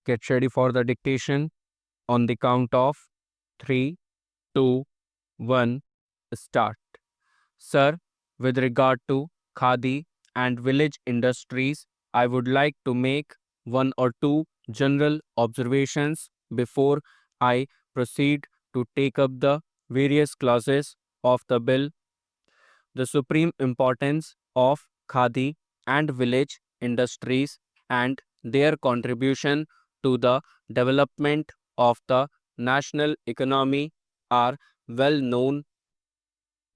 get ready for the dictation on the count of 3, 2, 1, start. Sir, with regard to khadi and village industries, I would like to make one or two general observations before I proceed to take up the various clauses of the bill. The supreme importance of khadi and village industries and their contribution to the development of the national economy are well known.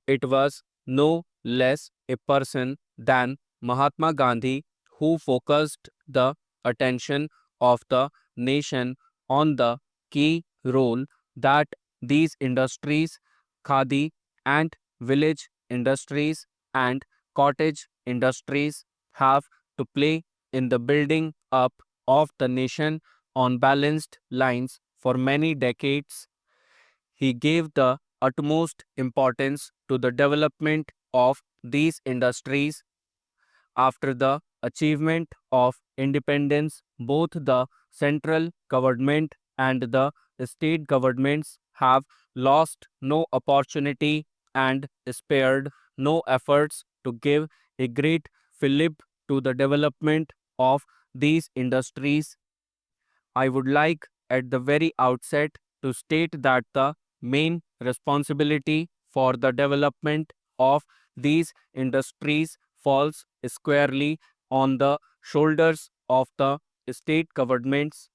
It was no less a person than Mahatma Gandhi who focused the attention of the nation on the key role that these industries, khadi and village industries and cottage industries, have to play in the building up of the nation on balanced lines for many decades. He gave the utmost importance to the development of these industries. After the achievement of independence, both the central government and the state governments have lost no opportunity and spared no efforts to give a great fillip to the development of these industries. I would like at the very outset to state that the main responsibility for the development of these industries falls squarely on the shoulders of the state governments.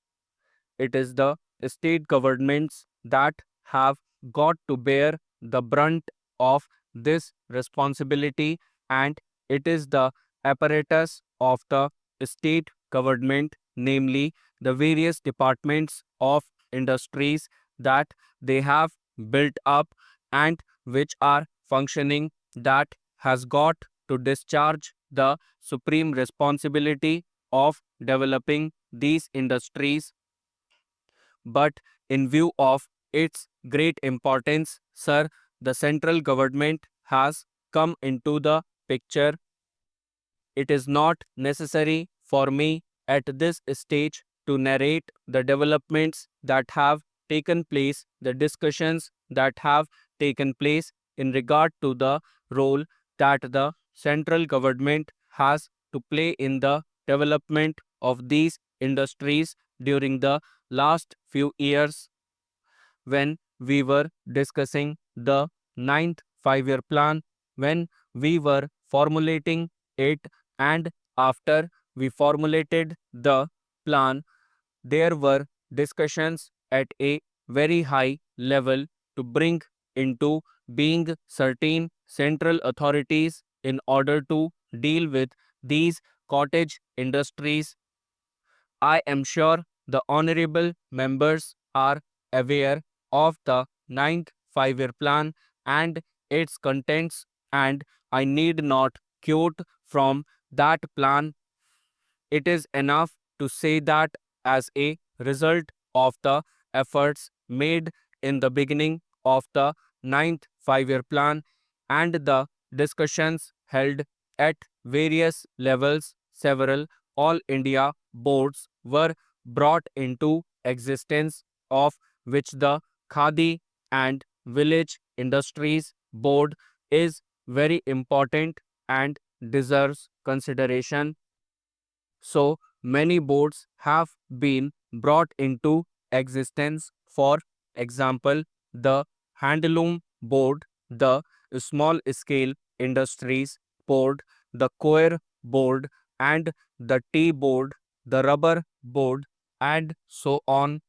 It is the state governments that have got to bear the brunt of this responsibility, and it is the apparatus of the state government, namely the various departments of industries that they have built up and which are functioning, that has got to discharge the supreme responsibility of developing these industries. But in view of its great importance, sir, the central government has come into the picture. It is not necessary for me at this stage to narrate the developments that have taken place, the discussions that have taken place in regard to the role that the central government has to play in the development of these industries during the last few years. When we were discussing the ninth 5 year plan, when we were formulating it, and after we formulated the plan, there were discussions at a very high level to bring into being certain central authorities in order to deal with these cottage industries. I am sure the honorable members are aware of the ninth 5 year plan and its contents, and I need not quote from that plan. It is enough to say that as a result of the efforts made in the beginning of the ninth 5 year plan and the discussions held at various levels, several All India boards were brought into existence, of which the Khadi and Village Industries Board is very important and deserves consideration. So many boards have been brought into existence. For example, the Handloom Board, the Small Scale Industries Board, the Coir Board, and the Tea Board, the Rubber Board, and so on.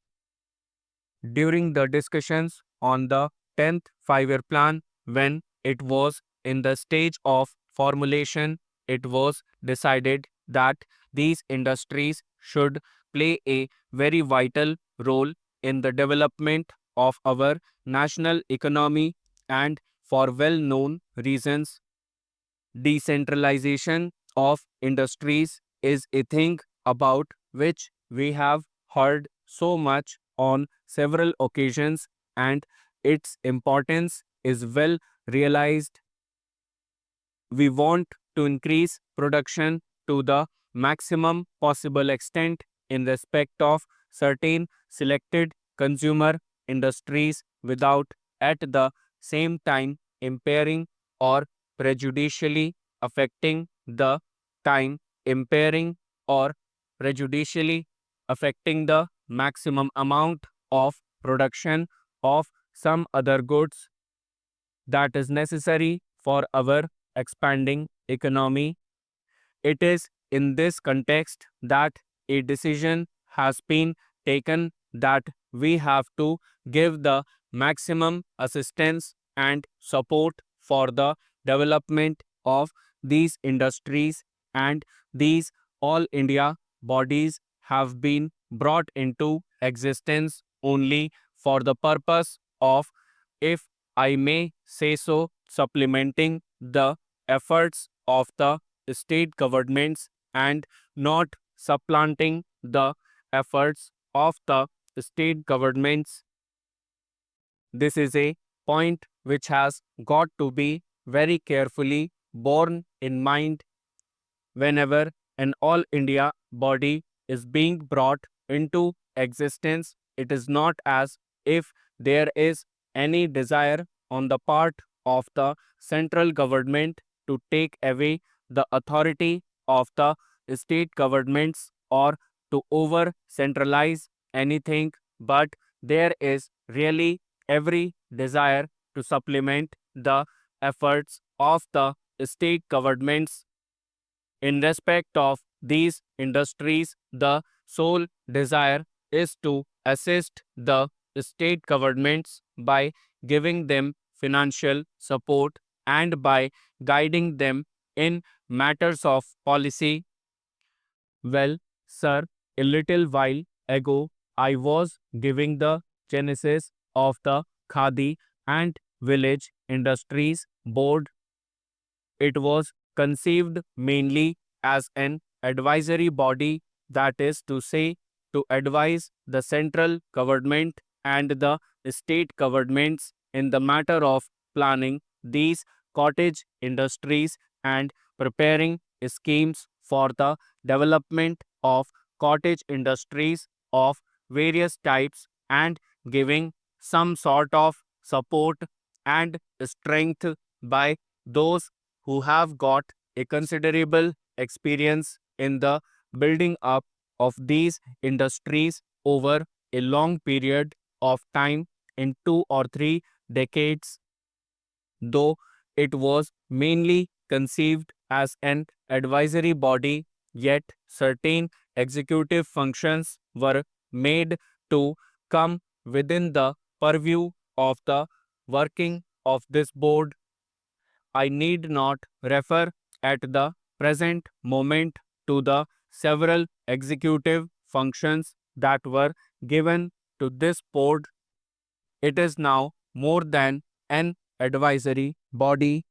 During the discussions on the 10th 5 year plan, when it was in the stage of formulation, it was decided that these industries should play a very vital role in the development of our national economy, and for well known reasons. Decentralization of industries is a thing about which we have heard so much on several occasions, and its importance is well realized. We want to increase production to the maximum possible extent in respect of certain selected consumer industries without at the same time impairing or prejudicially affecting the time impairing or prejudicially affecting the maximum amount of production of some other goods that is necessary for our expanding economy. It is in this context that a decision has been taken that we have to give the maximum assistance and support for the development of these industries, and these all India bodies have been brought into existence only for the purpose of, if I may say so, supplementing the efforts of the state governments and not supplanting the efforts of the state governments. This is a point which has got to be very carefully borne in mind whenever an all India body is being brought into existence. It is not as if there is any desire on the part of the central government to take away the authority of the state governments or to over centralize anything, but there is really every desire to supplement the efforts of the state governments in respect of these industries. The sole desire is to assist the state governments by giving them financial support and by guiding them in matters of policy. Well, sir, a little while ago, I was giving the genesis of the Khadi and Village Industries Board. It was conceived mainly as an advisory body, that is to say, to advise the central government and the state governments in the matter of planning these cottage industries and preparing schemes for the development of cottage industries of various types and giving some sort of support and strength by those who have got a considerable experience in the building up of these industries over a long period of time in 2 or 3 decades. Though it was mainly conceived as an advisory body, yet certain executive functions were made to come within the purview of the working of this board. I need not refer at the present moment to the several executive functions that were given to this board. It is now more than an advisory body.